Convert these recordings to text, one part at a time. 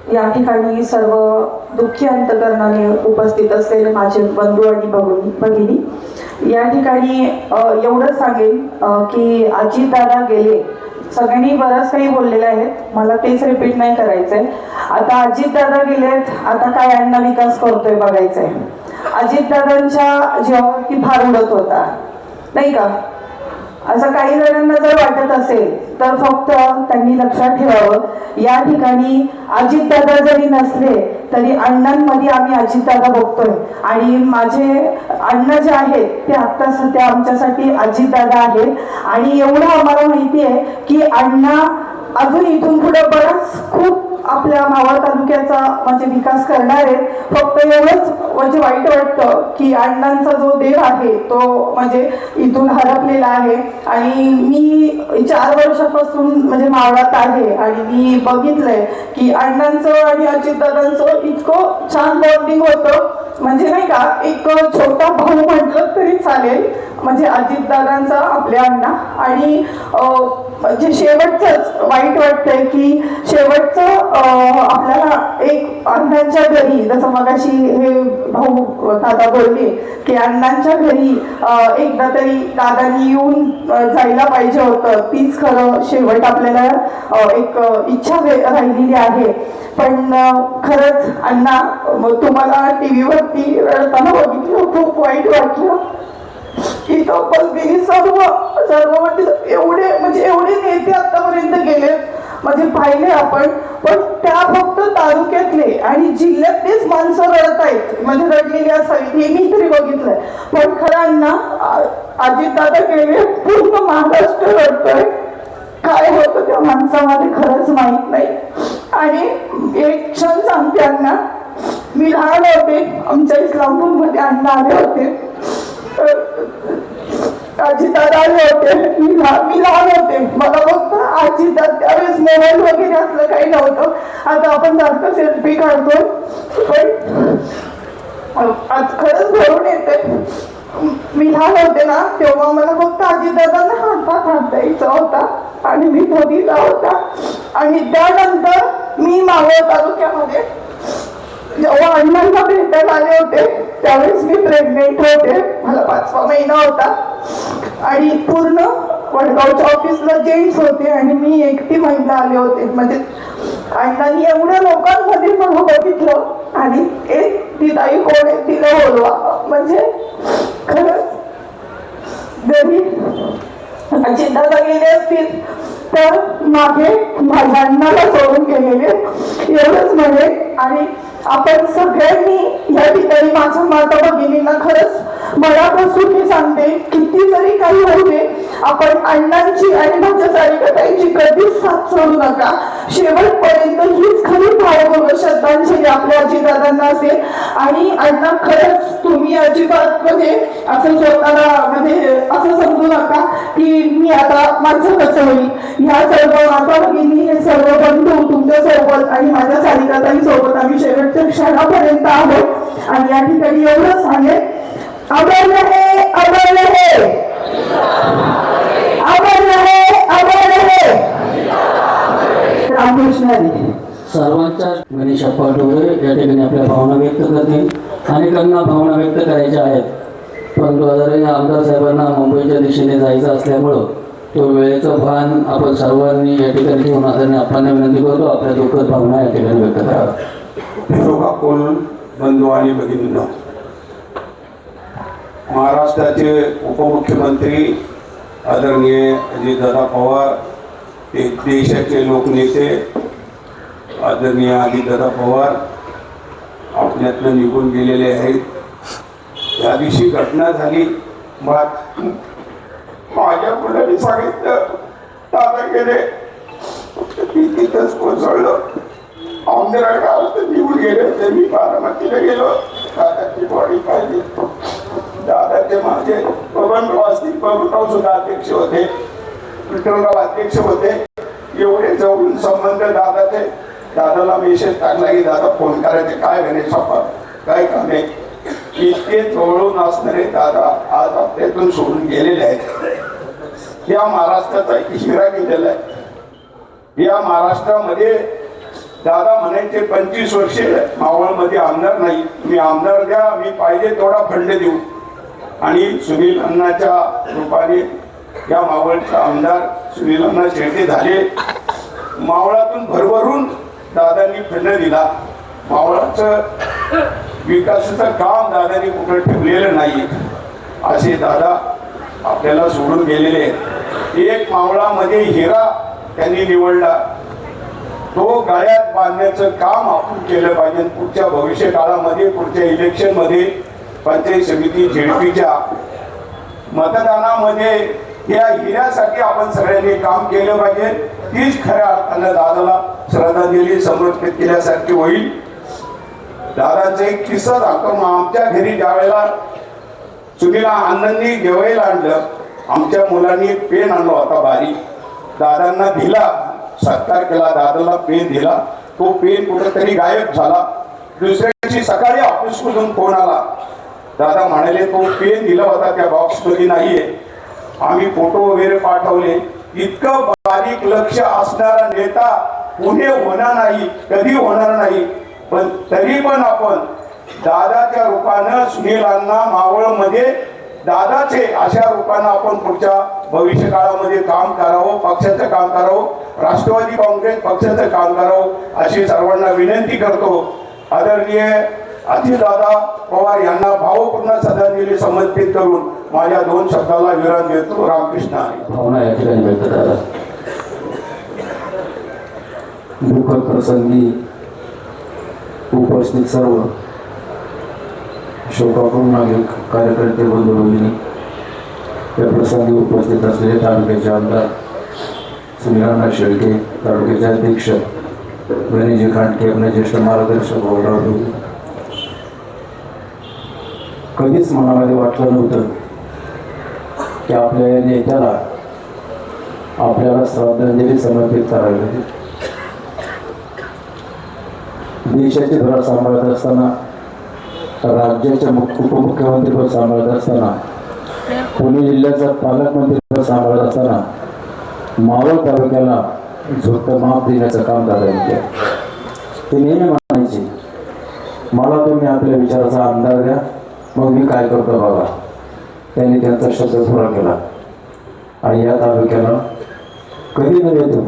या ठिकाणी सर्व दुःखी अंतकरणाने उपस्थित असलेले माझे बंधू आणि भगिनी, या ठिकाणी एवढं सांगेन की अजितदादा गेले, सगळ्यांनी बरंच काही बोललेले आहेत, मला तेच रिपीट नाही करायचंय. आता अजितदादा गेलेत, आता काय अण्णा विकास करतोय बघायचंय. अजितदादांच्या जीवावरती भार उडत होता नाही का, असं काही जणांना जर वाटत असेल तर फक्त त्यांनी लक्षात ठेवावं, या ठिकाणी अजितदादा जरी नसले तरी अण्णांमध्ये आम्ही अजितदादा बघतोय. आणि माझे अण्णा जे आहेत ते आता सध्या आमच्यासाठी अजितदादा आहेत. आणि एवढं आम्हाला माहिती आहे की अण्णा अजून इथून पुढे बराच खूप आपल्या मावळ तालुक्याचा म्हणजे विकास करणार आहेत. फक्त एवढंच म्हणजे वाईट वाटतं की अण्णांचा जो देव आहे तो म्हणजे इथून हरपलेला आहे. आणि मी 4 वर्षापासून म्हणजे मावळात आहे आणि मी बघितलंय की अण्णांचं आणि अजितदादांचं इतकं छान बॉन्डिंग होतं, म्हणजे नाही का एक छोटा भाऊ म्हटलं तरी चालेल, म्हणजे अजितदादांचा आपल्या अण्णा. आणि म्हणजे शेवटचंच वाईट वाटतंय की शेवटचं आपल्याला एक अण्णांच्या घरी, जसं मगाशी हे भाऊ दादा बोलले की अण्णांच्या घरी एकदा तरी दादांनी येऊन जायला पाहिजे होतं, तीच खरं शेवट आपल्याला एक इच्छा राहिलेली आहे. पण खरंच अण्णा तुम्हाला टीव्हीवरती रडताना बघितलं, खूप वाईट वाटलं. इथं बसलेली सर्व म्हणजे एवढे नेते आतापर्यंत गेले म्हणजे पाहिले आपण, पण त्या फक्त तालुक्यातले आणि जिल्ह्यातलेच माणसं रडत आहेत, म्हणजे रडलेली असावीत हे मी तरी बघितलंय. पण खरं ना अजितदादा गेले, पूर्ण महाराष्ट्र रडतोय. काय होतं त्या माणसामध्ये खरंच माहित नाही. आणि एक क्षण सांगते अण्णा, मी लहान होते, आमच्या इस्लामपूरमध्ये अण्णा आले होते, अजितदादा आले होते, मी लहान होते, मला फक्त अजितदादा त्यावेळेस मोबाईल वगैरे असलं काही नव्हतं. आता आपण सारखं सेल्फी काढतो, पण खरंच भरून येते. मी लहान होते ना तेव्हा मला फक्त अजितदादांना हात द्यायचा होता आणि मी बघितला होता. आणि त्यानंतर मी मावळ तालुक्यामध्ये जेव्हा अण्णांना भेटायला आले होते त्यावेळेस मी प्रेग्नेंट होते, मला 5वा महिना होता. आणि पूर्ण वडगावच्या ऑफिसला जेंट्स होते आणि मी एकटी महिला आले होते. म्हणजे अण्णांनी एवढ्या लोकांमध्ये मला बघितलं आणि एक ती ताई कोण आहे तिला बोलवा, म्हणजे खरंच जरी अजितदादा गेले असतील तर मागे माझ्या अण्णाला सोडून गेलेले, एवढंच म्हणे. आणि आपण सगळ्यांनी या ठिकाणी माझ्या माता भगिनींना खरंच मनापासून मी सांगते, किती जरी काही होऊ दे, आपण अण्णांची आणि माझ्या सारिकाताईंची कधीच साथ सोडू नका. शेवटपर्यंत हीच खरी भावपूर्ण श्रद्धांजली आपल्या अजितदादांना असेल. आणि अण्णा खरंच तुम्ही अजिबात म्हणजे असं स्वतःला म्हणजे असं समजू नका की मी आता माझं कसं होईल. ह्या सर्व माता भगिनी, हे सर्व बंधू तुमच्या सोबत आणि माझ्या सारिकाताई सोबत आम्ही शेवटच्या क्षणापर्यंत आहोत. आणि या ठिकाणी एवढं सांगेल, अमर रहे, अमर रहे, अमर रहे, अमर रहे. रामकृष्ण हरी. सर्वांच्या गणेश अप्पा ढोरे या ठिकाणी आपल्या भावना व्यक्त करतील. अनेकांना भावना व्यक्त करायच्या आहेत, परंतु आदरणीय आमदार साहेबांना मुंबईच्या दिशेने जायचं असल्यामुळं तो वेळेचं भान आपण सर्वांनी या ठिकाणी ठेवून आदरणीय अप्पांना विनंती करतो आपल्या दुःखद भावना या ठिकाणी व्यक्त कराव्या. कोण बंधू आणि भगिनींनो, महाराष्ट्राचे उपमुख्यमंत्री आदरणीय अजितदादा पवार, ते देशाचे लोकनेते आदरणीय अजितदादा पवार आपल्यातनं निघून गेलेले आहेत. त्या दिवशी घटना झाली, माझ्या मुलांनी सांगितलं दादा गेले, मी तिथंच कोसळलो. औंधरा गावात निघून गेले होते, मी बारामतीला गेलो, दादाची बॉडी पाहिली. दादाचे माझे बबनराव असतील, बबनराव सुद्धा अध्यक्ष होते, विठ्ठलराव अध्यक्ष होते. एवढे जवळून संबंध दादाचे. दादाला मेसेज टाकला की दादा फोन करायचे, काय गणेश अप्पा काय काम आहे. इतके जवळून असणारे दादा आज आपल्यातून सोडून गेलेले आहेत. या महाराष्ट्राचा एक हिरा गेलेला आहे. या महाराष्ट्रामध्ये दादा म्हणायचे 25 वर्षे मावळमध्ये आमदार नाही, मी आमदार द्या, मी पाहिजे तेवढा फंड देऊ. आणि सुनील अण्णाच्या रूपाने या मावळचे आमदार सुनील अण्णा शेळके झाले. मावळातून भरभरून दादांनी फंड दिला. मावळाचं विकासाचं काम दादांनी कुठं ठेवलेलं नाही. असे दादा आपल्याला सोडून गेलेले आहेत. एक मावळामध्ये हिरा त्यांनी निवडला, तो गळ्यात बांधण्याचं काम आपण केलं पाहिजे. पुढच्या भविष्य काळामध्ये, पुढच्या इलेक्शनमध्ये, पंचायत समिती झेडपीच्या मतदानामध्ये या हिऱ्यासाठी आपण सगळ्यांनी काम केलं पाहिजे. तीच खऱ्या अर्थानं दादाला श्रद्धांजली समर्पित केल्यासारखी होईल. दादाचा एक किस्सा दाखवून, आमच्या घरी ज्या वेळेला सुनील अण्णांनी जेवायला आणलं, आमच्या मुलांनी पेन आणला होता भारी, दादांना दिला, सत्कार केला, दादाला पेन दिला. तो पेन कुठेतरी गायब झाला. दुसऱ्या दिवशी सकाळी ऑफिसमधून फोन आला, दादा म्हणाले तो पेन दिला होता त्या बॉक्समध्ये नाहीये. आम्ही फोटो वगैरे पाठवले. इतकं बारीक लक्ष असणारा नेता पुणे होणार नाही, कधी होणार नाही. पण तरी पण आपण दादाच्या रूपानं सुनीलांना मावळमध्ये दादाचे अशा रूपानं आपण पुढच्या भविष्य काळामध्ये काम करावं, पक्षाचं काम करावं, राष्ट्रवादी काँग्रेस पक्षाचं काम करावं अशी सर्वांना विनंती करतो. आदरणीय अजितदादा पवार यांना भावपूर्ण श्रद्धांजली समर्पित करून माझ्या 2 शब्दाला विराम देतो. रामकृष्ण हरी. भावना या ठिकाणी व्यक्त करा. दुःखद प्रसंगी उपस्थित सर्व शोकापूर्ण कार्यकर्ते बंधू भगिनी, या प्रसंगी उपस्थित असलेले तालुक्याचे आमदार सुनील अण्णा शेळके, तालुक्याचे अध्यक्ष गणेशजी खांडके, आपले ज्येष्ठ मार्गदर्शक भाऊराव ढोले. कधीच मनामध्ये वाटलं नव्हतं की आपल्या या नेत्याला आपल्याला श्रद्धांजली समर्पित करावी लागेल. देशाची धुरा सांभाळत असताना, राज्याचे उपमुख्यमंत्रीपद सांभाळत असताना, पुणे जिल्ह्याचा पालकमंत्रीपद सांभाळत असताना मावळ तालुक्याला झोपतं माप देण्याचं काम दादांनी केलं. ते नेहमी म्हणायचे, मला तुम्ही आपल्या विचाराचा आमदार द्या, मग मी काय करतो बघा. त्यांनी त्यांचा शब्द पुरा केला आणि या तालुक्याला कधी न येतो.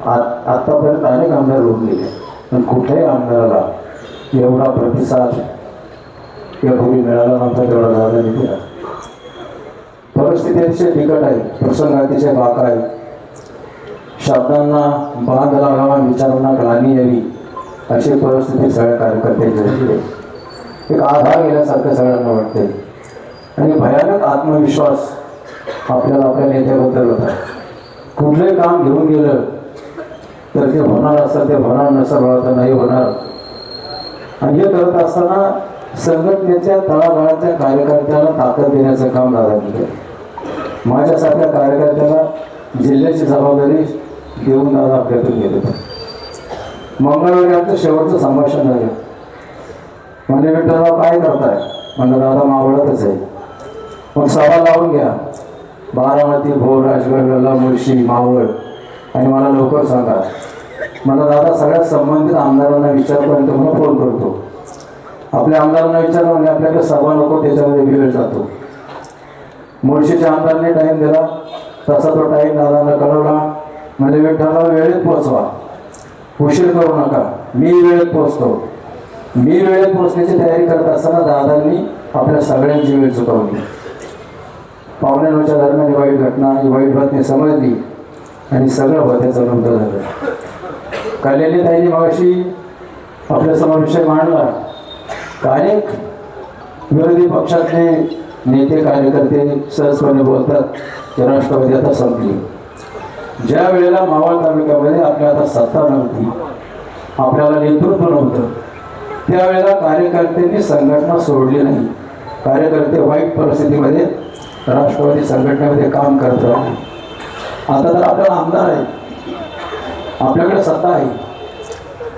आत्तापर्यंत अनेक आमदार रोखले, पण कुठल्याही आमदाराला एवढा प्रतिसाद यापूर्वी मिळाला नव्हता तेवढा दादांनी दिला. परिस्थिती अतिशय बिकट आहे, प्रसंग अतिशय बाका आहे. शब्दांना बांध लागावा, विचारांना ग्लानी यावी अशी परिस्थिती सगळ्या कार्यकर्त्यांची आहे. एक आधार गेल्यासारखं सगळ्यांना वाटते आणि भयानक आत्मविश्वास आपल्याला आपल्या नेत्याबद्दल होता. कुठलंही काम घेऊन गेलं तर ते होणार असतं, ते होणार नसलं तर नाही होणार. आणि हे करत असताना संघटनेच्या तळागाळाच्या कार्यकर्त्याला ताकद देण्याचं काम दादांनी केलं. माझ्यासारख्या कार्यकर्त्याला जिल्ह्याची जबाबदारी देऊन दादा आपल्यातून गेले होते. मंगळवारी आमचं शेवटचं संभाषण झालं. म्हणजे विठ्ठलराव काय करताय? म्हणलं दादा मावळतच आहे. मग सभा लावून घ्या, बारामती, भोर, राजगड, वेल्हा, मुळशी, मावळ, आणि मला लवकर सांगा. मला दादा सगळ्यात संबंधित आमदारांना विचारपर्यंत मला फोन करतो. आपल्या आमदारांना विचारलं म्हणजे आपल्याकडे सभा नको, त्याच्यामध्ये वेळ जातो. मुळशीच्या आमदारांनी टाईम दिला, तसा तो टाईम दादांना कळवला. म्हणजे विठ्ठलराव वेळेत पोचवा, उशीर करू नका, मी वेळेत पोचतो. मी वेळेत पोचण्याची तयारी करत असताना दादांनी आपल्या सगळ्यांची वेळ चुकवली. 9:15च्या दरम्यान ही वाईट घटना, ही वाईट बातमी समजली आणि सगळं होत्याचं नव्हतं झालं. कल्याणी ताईंनी मगाशी आपल्यासमोर विषय मांडला. अनेक विरोधी पक्षातले नेते कार्यकर्ते सहजपणे बोलतात की राष्ट्रवादी आता संपली. ज्या वेळेला मावळ तालुक्यामध्ये आपल्या आता सत्ता नव्हती, आपल्याला नेतृत्व नव्हतं, त्यावेळेला कार्यकर्त्यांनी संघटना सोडली नाही. कार्यकर्ते वाईट परिस्थितीमध्ये राष्ट्रवादी संघटनेमध्ये काम करत राहिले. आता तर आपल्याला आमदार आहे, आपल्याकडे सत्ता आहे.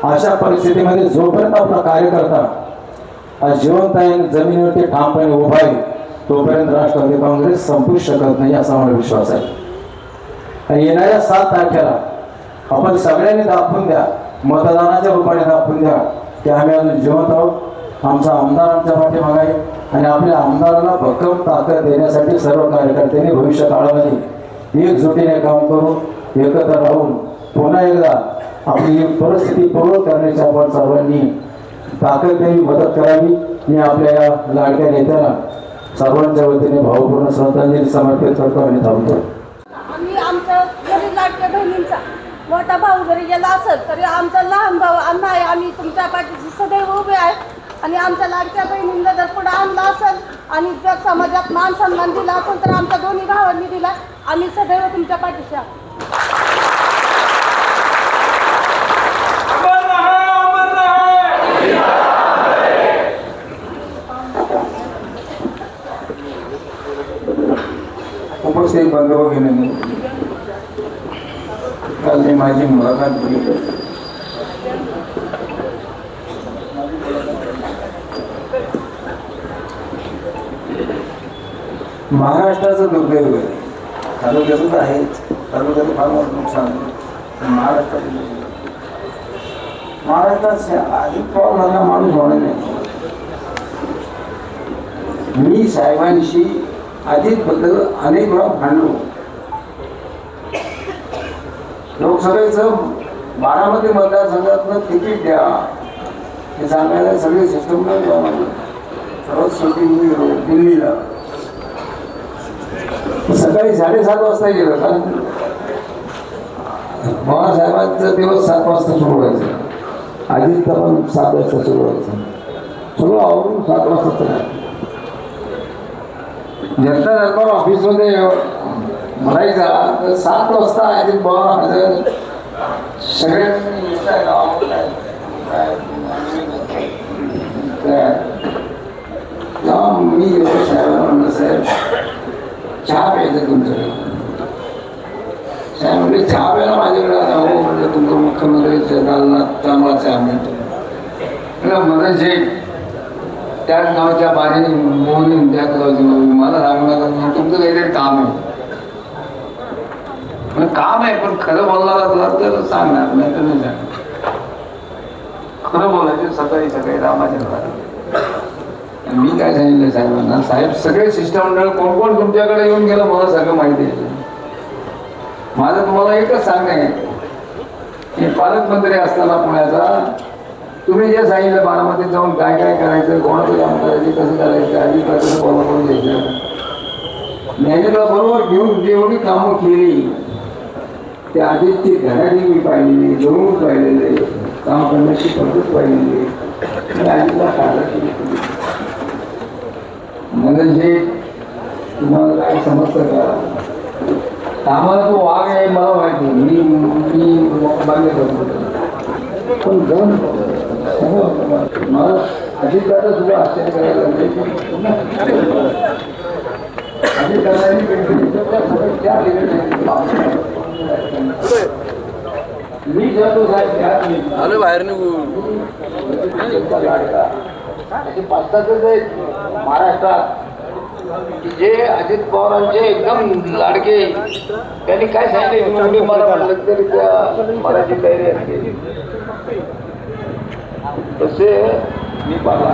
अशा परिस्थितीमध्ये जोपर्यंत आपला कार्यकर्ता आज जिवंत आहे, जमिनीवरती ठामपणे उभा आहे, तोपर्यंत राष्ट्रवादी काँग्रेस संपूच शकत नाही असा मला विश्वास आहे. आणि येणाऱ्या 7 तारखेला आपण सगळ्यांनी दाखवून द्या मतदानाच्या रूपाने दाखवून द्या की आम्ही अजून जिवंत आहोत, आमचा आमदार आमच्या पाठीमागे आहे आणि आपल्या आमदाराला भक्कम ताकद देण्यासाठी सर्व कार्यकर्त्यांनी भविष्य काळामध्ये एकजुटीने काम करून एकत्र राहून पुन्हा एकदा आपली परिस्थिती पूर्ण करण्याची आपण सर्वांनी ताकद द्यावी, मदत करावी. मी आपल्या या लाडक्या नेत्याला सर्वांच्या वतीने भावपूर्ण श्रद्धांजली समर्पित करतो आणि थांबतो. आम्ही आमच्या घरी लाडक्या बहिणींचा मोठा भाऊ जरी गेला असेल तरी आमचा लहान भाऊ अण्णा आहे. आम्ही तुमच्या पाठीशी सदैव उभे आहेत आणि आमच्या लाडक्या बहिणींना जर पुढे आणलं असेल आणि जर समाजात मान सन्मान दिला असेल तर आमच्या दोन्ही भावांनी दिला. आम्ही सदैव तुमच्या पाठीशी आहोत. उपस्थित बंधू भगिनींनी काल मी माझी मुलाखत बघितली. महाराष्ट्राचं दुर्दैव आहे. तालुक्यातच आहे, तालुक्याचं फार मोठं नुकसान आहे. महाराष्ट्रात अधिक पाव झाला माणूस होणार नाही. मी साहेबांशी अजितबद्दल अनेक वेळा भांडलो. लोकसभेचं बारामती मतदारसंघातनं तिकीट द्या हे सांगायला सगळे सिस्टम सर्वात शेवटी मी गेलो दिल्लीला. सकाळी 7:30 वाजता गेलो, कारण पवार साहेबांचा दिवस 7 वाजता सुरू व्हायचं, अजितचा पण 7 वाजता सुरू व्हायचं. सगळं आवरून 7 वाजता जनता दरबार ऑफिसमध्ये भरायचा तर 7 वाजता अजित पवार हजर. सगळे मी येतो साहेबांना म्हणलं, साहेब चहा प्यायचं तुमच्याकडे. साहेब म्हणजे चहा प्यायला माझ्याकडे आता हो म्हणजे तुमचं मुख्यमंत्री दालनात चांगला चहा मिळतो. मला जे त्याच नावाच्या बारी मोहनी त्याच गावची मला सांगणार तुमचं काहीतरी काम आहे. काम आहे पण खरं बोलणार असला तर सांगणार, नाही तर नाही सांगणार. खरं बोलायचं सकाळी सकाळी रामाच्या घरात. मी काय सांगितलं साहेबांना, साहेब सगळे शिष्टमंडळ कोण कोण तुमच्याकडे येऊन गेलं मला सगळं माहिती आहे. माझं तुम्हाला एकच सांगणं आहे की पालकमंत्री असताना पुण्याचा तुम्ही जे सांगितलं बारामतीत जाऊन काय काय करायचं, कोणाचं काम करायचं, कसं करायचं, आधी कसं कोणा करून द्यायचं, ज्ञानेला बरोबर घेऊन जेवढी कामं केली ते आधीची घराडी मी पाहिलेली, जवळून पाहिलेले, काम करण्याची पद्धत पाहिलेली, आधीला काळा केली. म्हणजे तुम्हाला काय समजतं का, आम्हाला तो वाघ आहे मला माहिती, मी मान्य करतो. पण दोन मला अजितदादा सुद्धा आश्चर्य करायला मी जातो साहेब आलो बाहेर निघून. असे 5-6 आहेत महाराष्ट्रात जे अजित पवारांचे एकदम लाडके. त्यांनी काय सांगितलं मला म्हटलं तरी त्या मराठी तयारी असते तसे मी पाहिला.